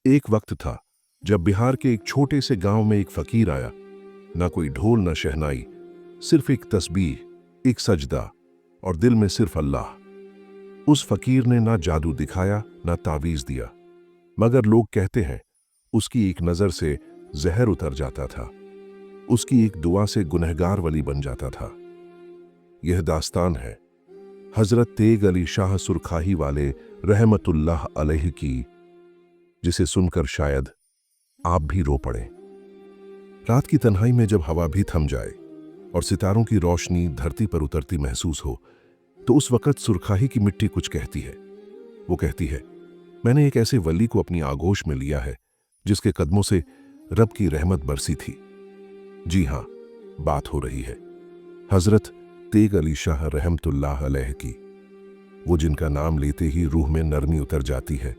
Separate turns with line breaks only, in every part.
एक वक्त था जब बिहार के एक छोटे से गांव में एक फकीर आया। ना कोई ढोल ना शहनाई, सिर्फ एक तस्बीह, एक सजदा और दिल में सिर्फ अल्लाह। उस फकीर ने ना जादू दिखाया ना तावीज दिया, मगर लोग कहते हैं उसकी एक नजर से जहर उतर जाता था, उसकी एक दुआ से गुनहगार वली बन जाता था। यह दास्तान है हजरत तेग अली शाह सुरखाही वाले रहमतुल्लाह अलैह की, जिसे सुनकर शायद आप भी रो पड़े। रात की तन्हाई में जब हवा भी थम जाए और सितारों की रोशनी धरती पर उतरती महसूस हो, तो उस वक़्त सुरखाही की मिट्टी कुछ कहती है। वो कहती है, मैंने एक ऐसे वली को अपनी आगोश में लिया है जिसके कदमों से रब की रहमत बरसी थी। जी हाँ, बात हो रही है हजरत तेग अली शाह रहमतुल्लाह अलैह की, वो जिनका नाम लेते ही रूह में नरमी उतर जाती है,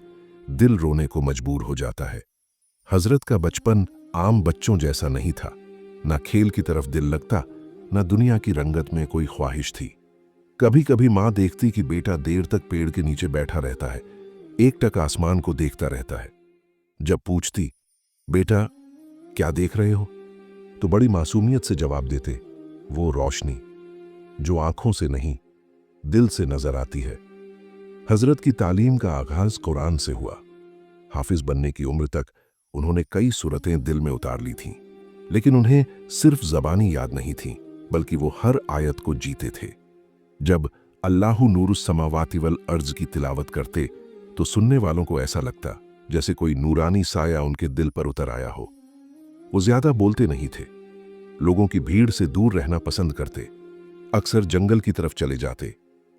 दिल रोने को मजबूर हो जाता है। हजरत का बचपन आम बच्चों जैसा नहीं था। ना खेल की तरफ दिल लगता, ना दुनिया की रंगत में कोई ख्वाहिश थी। कभी कभी माँ देखती कि बेटा देर तक पेड़ के नीचे बैठा रहता है, एकटक आसमान को देखता रहता है। जब पूछती, बेटा क्या देख रहे हो, तो बड़ी मासूमियत से जवाब देते, वो रोशनी जो आंखों से नहीं दिल से नजर आती है। हजरत की तालीम का आगाज कुरान से हुआ। हाफिज बनने की उम्र तक उन्होंने कई सूरतें दिल में उतार ली थीं, लेकिन उन्हें सिर्फ जबानी याद नहीं थी, बल्कि वो हर आयत को जीते थे। जब अल्लाहु नूरुस समावाति वल अर्ज की तिलावत करते तो सुनने वालों को ऐसा लगता जैसे कोई नूरानी साया उनके दिल पर उतर आया हो। वो ज्यादा बोलते नहीं थे, लोगों की भीड़ से दूर रहना पसंद करते, अक्सर जंगल की तरफ चले जाते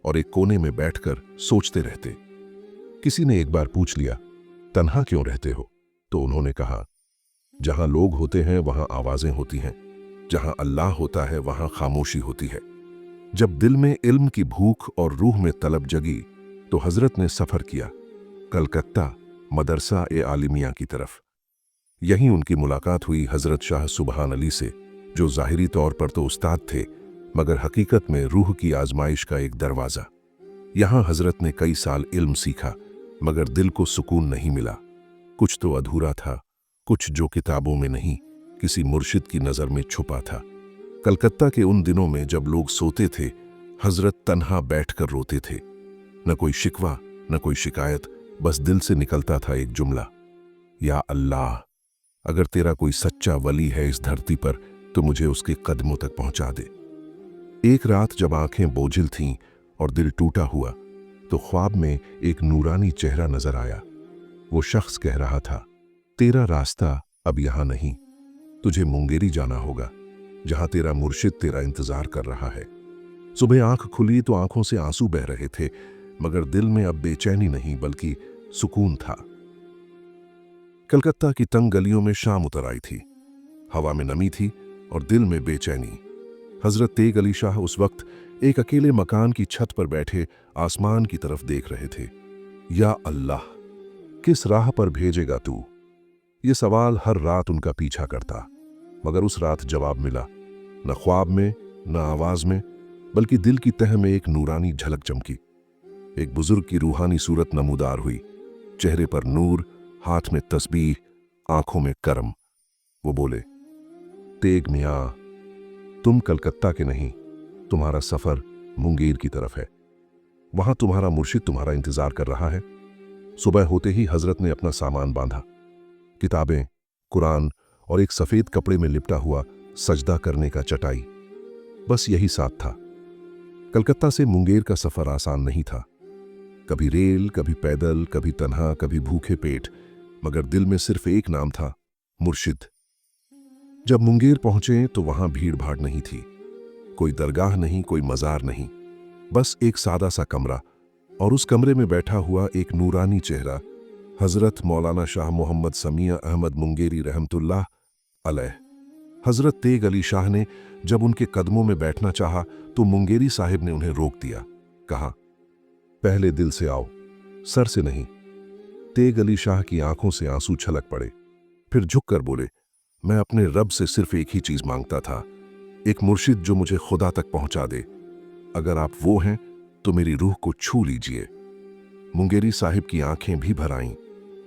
और एक कोने में बैठकर सोचते रहते। किसी ने एक बार पूछ लिया, तन्हा क्यों रहते हो? तो उन्होंने कहा, जहां लोग होते हैं वहां आवाजें होती हैं, जहां अल्लाह होता है वहां खामोशी होती है। जब दिल में इल्म की भूख और रूह में तलब जगी तो हजरत ने सफर किया कलकत्ता मदरसा ए आलिमिया की तरफ। यहीं उनकी मुलाकात हुई हजरत शाह सुबहान अली से, जो जाहिरी तौर पर तो उस्ताद थे, मगर हकीकत में रूह की आजमाइश का एक दरवाजा। यहां हजरत ने कई साल इल्म सीखा, मगर दिल को सुकून नहीं मिला। कुछ तो अधूरा था, कुछ जो किताबों में नहीं किसी मुर्शिद की नजर में छुपा था। कलकत्ता के उन दिनों में जब लोग सोते थे, हजरत तन्हा बैठकर रोते थे। न कोई शिकवा न कोई शिकायत, बस दिल से निकलता था एक जुमला, या अल्लाह, अगर तेरा कोई सच्चा वली है इस धरती पर तो मुझे उसके कदमों तक पहुंचा दे। एक रात जब आंखें बोझिल थीं और दिल टूटा हुआ, तो ख्वाब में एक नूरानी चेहरा नजर आया। वो शख्स कह रहा था, तेरा रास्ता अब यहां नहीं, तुझे मुंगेरी जाना होगा, जहां तेरा मुर्शिद तेरा इंतजार कर रहा है। सुबह आंख खुली तो आंखों से आंसू बह रहे थे, मगर दिल में अब बेचैनी नहीं बल्कि सुकून था। कलकत्ता की तंग गलियों में शाम उतर आई थी, हवा में नमी थी और दिल में बेचैनी। हजरत तेग अली शाह उस वक्त एक अकेले मकान की छत पर बैठे आसमान की तरफ देख रहे थे। या अल्लाह, किस राह पर भेजेगा तू? ये सवाल हर रात उनका पीछा करता, मगर उस रात जवाब मिला, न ख्वाब में न आवाज में, बल्कि दिल की तह में एक नूरानी झलक चमकी। एक बुजुर्ग की रूहानी सूरत नमूदार हुई, चेहरे पर नूर, हाथ में तस्बीह, आंखों में करम। वो बोले, तेग मियां, तुम कलकत्ता के नहीं, तुम्हारा सफर मुंगेर की तरफ है। वहां तुम्हारा मुर्शिद तुम्हारा इंतजार कर रहा है। सुबह होते ही हजरत ने अपना सामान बांधा, किताबें, कुरान और एक सफेद कपड़े में लिपटा हुआ सजदा करने का चटाई, बस यही साथ था। कलकत्ता से मुंगेर का सफर आसान नहीं था, कभी रेल, कभी पैदल, कभी तन्हा, कभी भूखे पेट, मगर दिल में सिर्फ एक नाम था, मुर्शिद। जब मुंगेर पहुंचे तो वहां भीड़ भाड़ नहीं थी, कोई दरगाह नहीं, कोई मजार नहीं, बस एक सादा सा कमरा, और उस कमरे में बैठा हुआ एक नूरानी चेहरा, हजरत मौलाना शाह मोहम्मद समिया अहमद मुंगेरी रहमतुल्लाह अलैह। हजरत तेग अली शाह ने जब उनके कदमों में बैठना चाहा तो मुंगेरी साहिब ने उन्हें रोक दिया, कहा, पहले दिल से आओ, सर से नहीं। तेग अली शाह की आंखों से आंसू छलक पड़े, फिर झुककर बोले, मैं अपने रब से सिर्फ एक ही चीज मांगता था, एक मुर्शिद जो मुझे खुदा तक पहुंचा दे। अगर आप वो हैं तो मेरी रूह को छू लीजिए। मुंगेरी साहिब की आंखें भी भर आईं।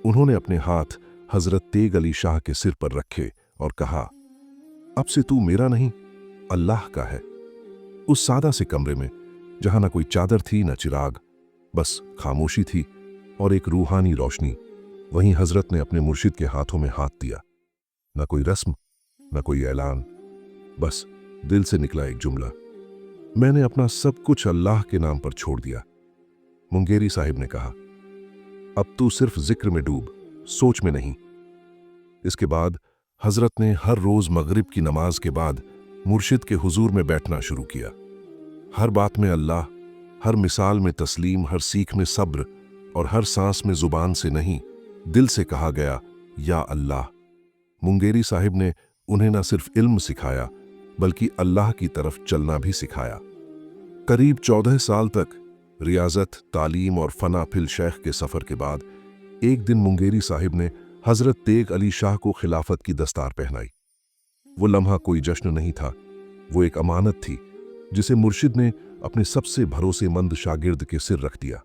उन्होंने अपने हाथ हजरत तेग अली शाह के सिर पर रखे और कहा, अब से तू मेरा नहीं, अल्लाह का है। उस सादा से कमरे में, जहां ना कोई चादर थी न चिराग, बस खामोशी थी और एक रूहानी रोशनी, वहीं हजरत ने अपने मुर्शिद के हाथों में हाथ दिया। न कोई रस्म, न कोई ऐलान, बस दिल से निकला एक जुमला, मैंने अपना सब कुछ अल्लाह के नाम पर छोड़ दिया। मुंगेरी साहिब ने कहा, अब तू सिर्फ जिक्र में डूब, सोच में नहीं। इसके बाद हजरत ने हर रोज मगरिब की नमाज के बाद मुर्शिद के हुजूर में बैठना शुरू किया। हर बात में अल्लाह, हर मिसाल में तस्लीम, हर सीख में सब्र और हर सांस में जुबान से नहीं, दिल से कहा गया, या अल्लाह। मुंगेरी साहिब ने उन्हें न सिर्फ इल्म सिखाया बल्कि अल्लाह की तरफ चलना भी सिखाया। करीब 14 साल तक रियाजत, तालीम और फना फिल शेख के सफर के बाद एक दिन मुंगेरी साहिब ने हजरत तेग अली शाह को खिलाफत की दस्तार पहनाई। वो लम्हा कोई जश्न नहीं था, वो एक अमानत थी जिसे मुर्शिद ने अपने सबसे भरोसेमंद शागिर्द के सिर रख दिया।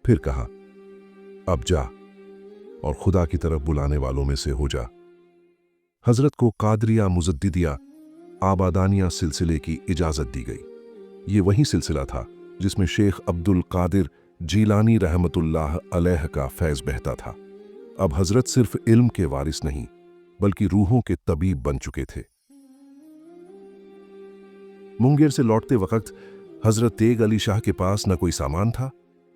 फिर कहा, अब जा और खुदा की तरफ बुलाने वालों में से हो जा। हजरत को कादरिया मुजद्दिदिया आबादानिया सिलसिले की इजाजत दी गई। ये वही सिलसिला था जिसमें शेख अब्दुल कादिर जीलानी रहमतुल्लाह अलैह का फैज बहता था। अब हजरत सिर्फ इल्म के वारिस नहीं बल्कि रूहों के तबीब बन चुके थे। मुंगेर से लौटते वक्त हजरत तेग अली शाह के पास न कोई सामान था,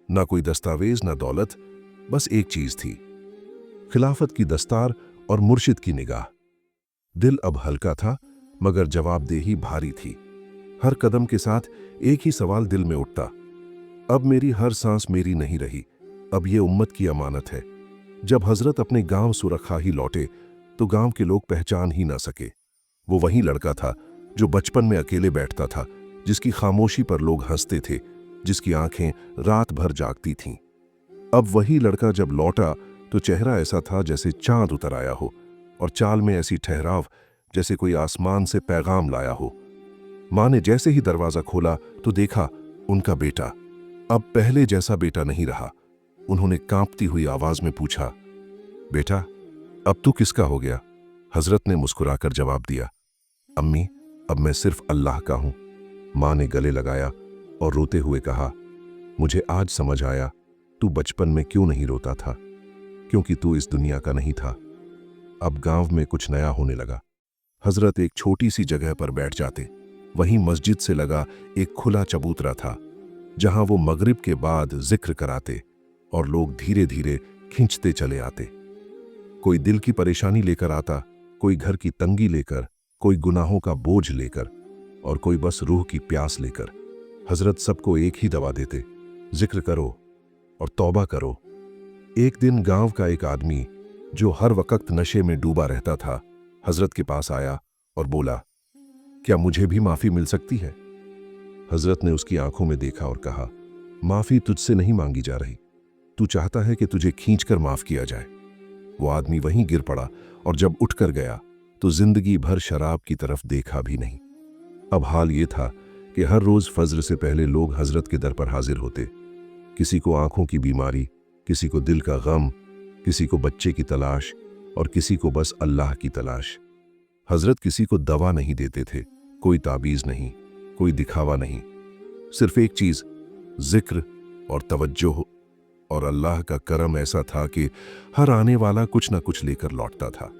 न कोई दस्तावेज, न दौलत, बस एक चीज थी, खिलाफत की दस्तार और मुर्शिद की निगाह। दिल अब हल्का था मगर जवाबदेही भारी थी। हर कदम के साथ एक ही सवाल दिल में उठता, अब मेरी हर सांस मेरी नहीं रही, अब ये उम्मत की अमानत है। जब हजरत अपने गांव सुरखा ही लौटे तो गांव के लोग पहचान ही ना सके। वो वही लड़का था जो बचपन में अकेले बैठता था, जिसकी खामोशी पर लोग हंसते थे, जिसकी आंखें रात भर जागती थीं। अब वही लड़का जब लौटा तो चेहरा ऐसा था जैसे चांद उतर आया हो और चाल में ऐसी ठहराव जैसे कोई आसमान से पैगाम लाया हो। माँ ने जैसे ही दरवाजा खोला तो देखा उनका बेटा अब पहले जैसा बेटा नहीं रहा। उन्होंने कांपती हुई आवाज में पूछा, बेटा अब तू किसका हो गया? हजरत ने मुस्कुराकर जवाब दिया, अम्मी अब मैं सिर्फ अल्लाह का हूं। माँ ने गले लगाया और रोते हुए कहा, मुझे आज समझ आया तू बचपन में क्यों नहीं रोता था, क्योंकि तू इस दुनिया का नहीं था। अब गांव में कुछ नया होने लगा। हजरत एक छोटी सी जगह पर बैठ जाते। वहीं मस्जिद से लगा एक खुला चबूतरा था जहां वो मगरिब के बाद जिक्र कराते और लोग धीरे धीरे खींचते चले आते। कोई दिल की परेशानी लेकर आता, कोई घर की तंगी लेकर, कोई गुनाहों का बोझ लेकर और कोई बस रूह की प्यास लेकर। हजरत सबको एक ही दवा देते, जिक्र करो और तौबा करो। एक दिन गांव का एक आदमी जो हर वक्त नशे में डूबा रहता था हजरत के पास आया और बोला, क्या मुझे भी माफी मिल सकती है? हजरत ने उसकी आंखों में देखा और कहा, माफी तुझसे नहीं मांगी जा रही, तू चाहता है कि तुझे खींचकर माफ किया जाए। वो आदमी वहीं गिर पड़ा और जब उठकर गया तो जिंदगी भर शराब की तरफ देखा भी नहीं। अब हाल ये था कि हर रोज फज्र से पहले लोग हजरत के दर पर हाजिर होते। किसी को आंखों की बीमारी, किसी को दिल का गम, किसी को बच्चे की तलाश और किसी को बस अल्लाह की तलाश। हजरत किसी को दवा नहीं देते थे, कोई ताबीज नहीं, कोई दिखावा नहीं, सिर्फ एक चीज, जिक्र और तवज्जो। और अल्लाह का करम ऐसा था कि हर आने वाला कुछ ना कुछ लेकर लौटता था।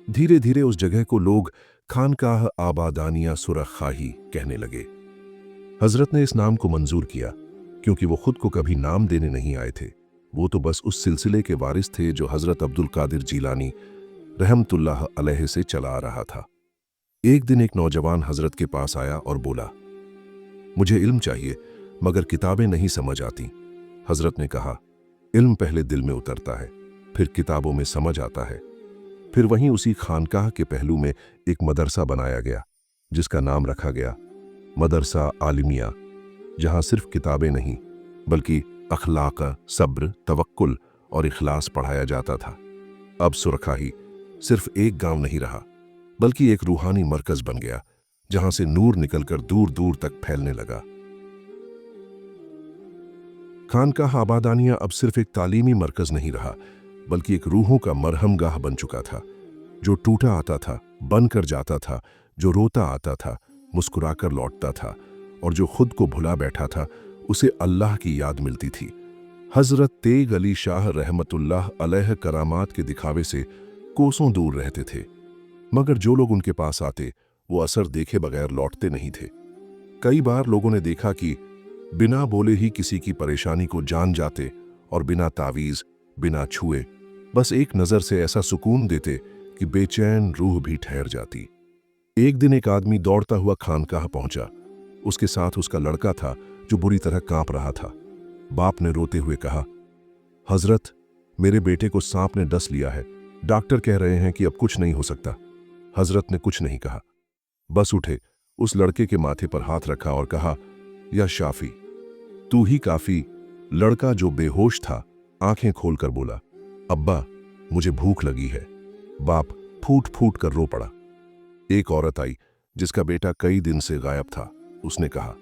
धीरे धीरे उस जगह को लोग खानकाह आबादानिया सुरखाही कहने लगे। हजरत ने इस नाम को मंजूर किया क्योंकि वो खुद को कभी नाम देने नहीं आए थे। वो तो बस उस सिलसिले के वारिस थे जो हजरत अब्दुल कादिर जीलानी रहमतुल्लाह अलैह से चला आ रहा था। एक दिन एक नौजवान हजरत के पास आया और बोला, मुझे इल्म चाहिए मगर किताबें नहीं समझ आती। हजरत ने कहा, इल्म पहले दिल में उतरता है, फिर किताबों में समझ आता है। फिर वहीं उसी खानकाह के पहलू में एक मदरसा बनाया गया जिसका नाम रखा गया मदरसा आलिमिया, जहां सिर्फ किताबें नहीं बल्कि अखलाक, सब्र, तवक्कुल और इखलास पढ़ाया जाता था। अब सुरखाही सिर्फ एक गांव नहीं रहा बल्कि एक रूहानी मरकज बन गया जहां से नूर निकलकर दूर दूर तक फैलने लगा। खानकाह आबादानिया अब सिर्फ एक तालीमी मरकज नहीं रहा बल्कि एक रूहों का मरहमगाह बन चुका था। जो टूटा आता था बनकर जाता था, जो रोता आता था मुस्कुराकर लौटता था, और जो खुद को भुला बैठा था उसे अल्लाह की याद मिलती थी। हजरत तेग अली शाह रहमतुल्लाह अलैह करामात के दिखावे से कोसों दूर रहते थे, मगर जो लोग उनके पास आते वो असर देखे बगैर लौटते नहीं थे। कई बार लोगों ने देखा कि बिना बोले ही किसी की परेशानी को जान जाते और बिना तावीज, बिना छुए, बस एक नजर से ऐसा सुकून देते कि बेचैन रूह भी ठहर जाती। एक दिन एक आदमी दौड़ता हुआ खानकाह पहुंचा। उसके साथ उसका लड़का था जो बुरी तरह कांप रहा था। बाप ने रोते हुए कहा, हजरत, मेरे बेटे को सांप ने डस लिया है, डॉक्टर कह रहे हैं कि अब कुछ नहीं हो सकता। हजरत ने कुछ नहीं कहा, बस उठे, उस लड़के के माथे पर हाथ रखा और कहा, या शाफी, तू ही काफी। लड़का जो बेहोश था आंखें खोलकर बोला, अब्बा, मुझे भूख लगी है। बाप फूट फूट कर रो पड़ा। एक औरत आई जिसका बेटा कई दिन से गायब था। उसने कहा,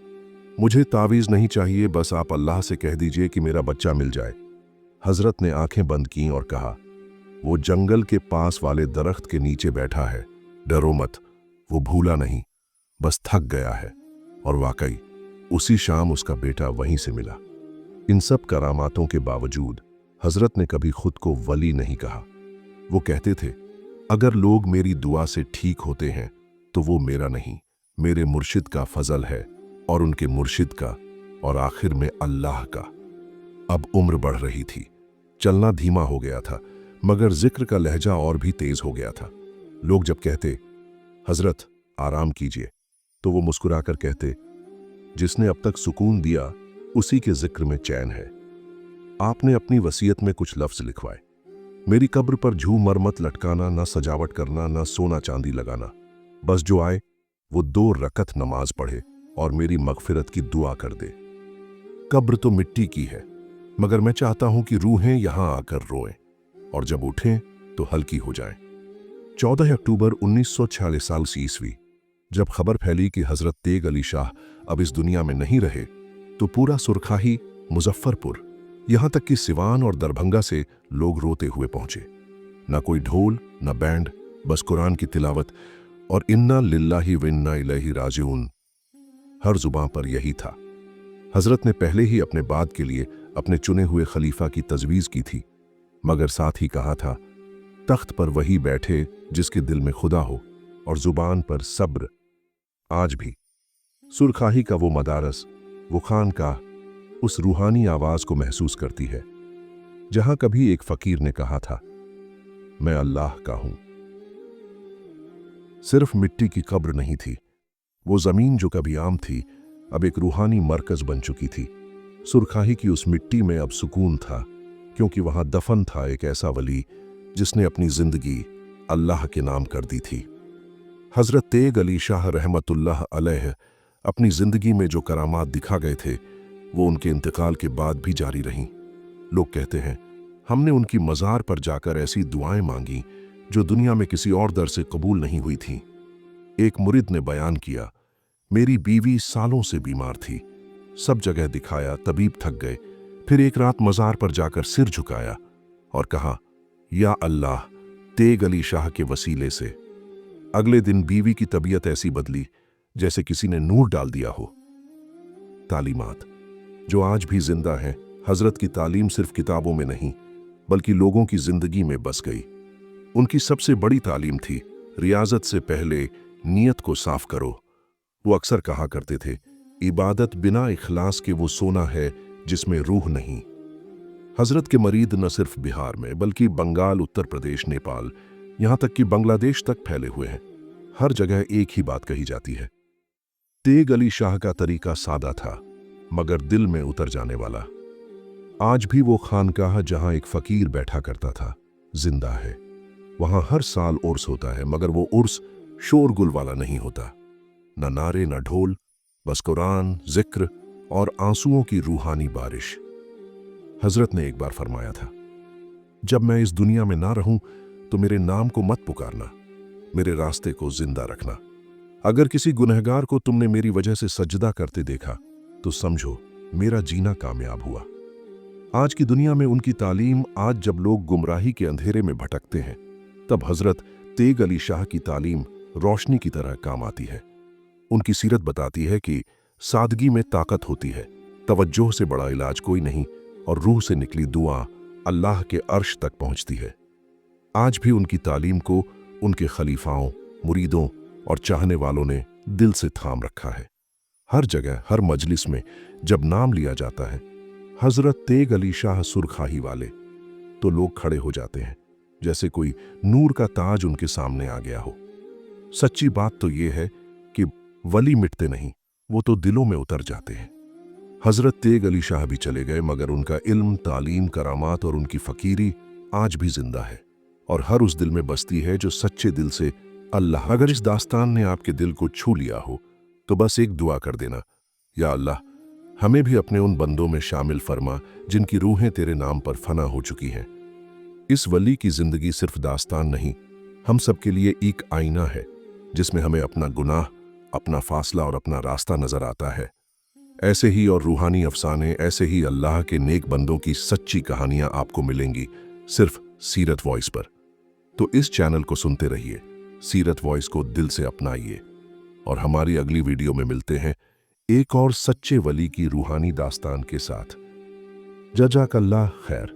मुझे तावीज नहीं चाहिए, बस आप अल्लाह से कह दीजिए कि मेरा बच्चा मिल जाए। हजरत ने आंखें बंद की और कहा, वो जंगल के पास वाले दरख्त के नीचे बैठा है, डरो मत, वो भूला नहीं, बस थक गया है। और वाकई उसी शाम उसका बेटा वहीं से मिला। इन सब करामातों के बावजूद हजरत ने कभी खुद को वली नहीं कहा। वो कहते थे, अगर लोग मेरी दुआ से ठीक होते हैं तो वो मेरा नहीं, मेरे मुर्शिद का फजल है, और उनके मुर्शिद का, और आखिर में अल्लाह का। अब उम्र बढ़ रही थी, चलना धीमा हो गया था, मगर जिक्र का लहजा और भी तेज हो गया था। लोग जब कहते, हजरत आराम कीजिए, तो वो मुस्कुराकर कहते, जिसने अब तक सुकून दिया उसी के जिक्र में चैन है। आपने अपनी वसीयत में कुछ लफ्ज लिखवाए, मेरी कब्र पर झूमर मत लटकाना, ना सजावट करना, ना सोना चांदी लगाना, बस जो आए वो 2 रकत नमाज पढ़े और मेरी मगफिरत की दुआ कर दे। कब्र तो मिट्टी की है, मगर मैं चाहता हूं कि रूहें यहां आकर रोएं, और जब उठें तो हल्की हो जाएं। 14 अक्टूबर 1946 ईस्वी जब खबर फैली कि हजरत तेग अली शाह अब इस दुनिया में नहीं रहे, तो पूरा सुरखाही, मुजफ्फरपुर, यहां तक कि सिवान और दरभंगा से लोग रोते हुए पहुंचे। ना कोई ढोल, ना बैंड, बस कुरान की तिलावत और इन्ना लिल्लाहि व इन्ना इलैहि राजिऊन हर जुबां पर यही था। हजरत ने पहले ही अपने बाद के लिए अपने चुने हुए खलीफा की तजवीज़ की थी, मगर साथ ही कहा था, तख्त पर वही बैठे जिसके दिल में खुदा हो और जुबान पर सब्र। आज भी सुरखाही का वो मदारस, वो खानकाह उस रूहानी आवाज को महसूस करती है जहां कभी एक फकीर ने कहा था, मैं अल्लाह का हूं। सिर्फ मिट्टी की कब्र नहीं थी, वो जमीन जो कभी आम थी अब एक रूहानी मरकज बन चुकी थी। सुरखाही की उस मिट्टी में अब सुकून था, क्योंकि वहां दफन था एक ऐसा वली जिसने अपनी जिंदगी अल्लाह के नाम कर दी थी। हजरत तेग अली शाह रहमतुल्लाह अलैह अपनी जिंदगी में जो करामात दिखा गए थे, वो उनके इंतकाल के बाद भी जारी रहीं। लोग कहते हैं, हमने उनकी मज़ार पर जाकर ऐसी दुआएं मांगी जो दुनिया में किसी और दर से कबूल नहीं हुई थीं। एक मुरिद ने बयान किया, मेरी बीवी सालों से बीमार थी, सब जगह दिखाया, तबीब थक गए, फिर एक रात मज़ार पर जाकर सिर झुकाया और कहा, या अल्लाह, तेग अली शाह के वसीले से। अगले दिन बीवी की तबीयत ऐसी बदली जैसे किसी ने नूर डाल दिया हो। तालीमात जो आज भी जिंदा हैं, हजरत की तालीम सिर्फ किताबों में नहीं बल्कि लोगों की जिंदगी में बस गई। उनकी सबसे बड़ी तालीम थी, रियाजत से पहले नियत को साफ करो। वो अक्सर कहा करते थे, इबादत बिना इखलास के वो सोना है जिसमें रूह नहीं। हजरत के मरीद न सिर्फ बिहार में बल्कि बंगाल, उत्तर प्रदेश, नेपाल, यहां तक कि बांग्लादेश तक फैले हुए हैं। हर जगह एक ही बात कही जाती है, तेग अली शाह का तरीका सादा था मगर दिल में उतर जाने वाला। आज भी वो खानकाह जहां एक फकीर बैठा करता था जिंदा है। वहां हर साल उर्स होता है, मगर वो उर्स शोरगुल वाला नहीं होता, न नारे न ढोल, बस कुरान, जिक्र और आंसुओं की रूहानी बारिश। हजरत ने एक बार फरमाया था, जब मैं इस दुनिया में ना रहूं तो मेरे नाम को मत पुकारना, मेरे रास्ते को जिंदा रखना। अगर किसी गुनहगार को तुमने मेरी वजह से सजदा करते देखा तो समझो मेरा जीना कामयाब हुआ। आज की दुनिया में उनकी तालीम, आज जब लोग गुमराही के अंधेरे में भटकते हैं, तब हजरत तेग अली शाह की तालीम रोशनी की तरह काम आती है। उनकी सीरत बताती है कि सादगी में ताकत होती है, तवज्जो से बड़ा इलाज कोई नहीं, और रूह से निकली दुआ अल्लाह के अर्श तक पहुंचती है। आज भी उनकी तालीम को उनके खलीफाओं, मुरीदों और चाहने वालों ने दिल से थाम रखा है। हर जगह, हर मजलिस में जब नाम लिया जाता है हजरत तेग अली शाह सुरखाही वाले, तो लोग खड़े हो जाते हैं, जैसे कोई नूर का ताज उनके सामने आ गया हो। सच्ची बात तो ये है कि वली मिटते नहीं, वो तो दिलों में उतर जाते हैं। हजरत तेग अली शाह भी चले गए, मगर उनका इल्म, तालीम, करामात और उनकी फकीरी आज भी जिंदा है, और हर उस दिल में बसती है जो सच्चे दिल से अल्लाह। अगर इस दास्तान ने आपके दिल को छू लिया हो तो बस एक दुआ कर देना, या अल्लाह, हमें भी अपने उन बंदों में शामिल फरमा जिनकी रूहें तेरे नाम पर फना हो चुकी हैं। इस वली की जिंदगी सिर्फ दास्तान नहीं, हम सबके लिए एक आईना है जिसमें हमें अपना गुनाह, अपना फासला और अपना रास्ता नजर आता है। ऐसे ही और रूहानी अफसाने, ऐसे ही अल्लाह के नेक बंदों की सच्ची कहानियां आपको मिलेंगी सिर्फ सीरत वॉइस पर। तो इस चैनल को सुनते रहिए, सीरत वॉइस को दिल से अपनाइए, और हमारी अगली वीडियो में मिलते हैं एक और सच्चे वली की रूहानी दास्तान के साथ। जज़ाकल्लाह खैर।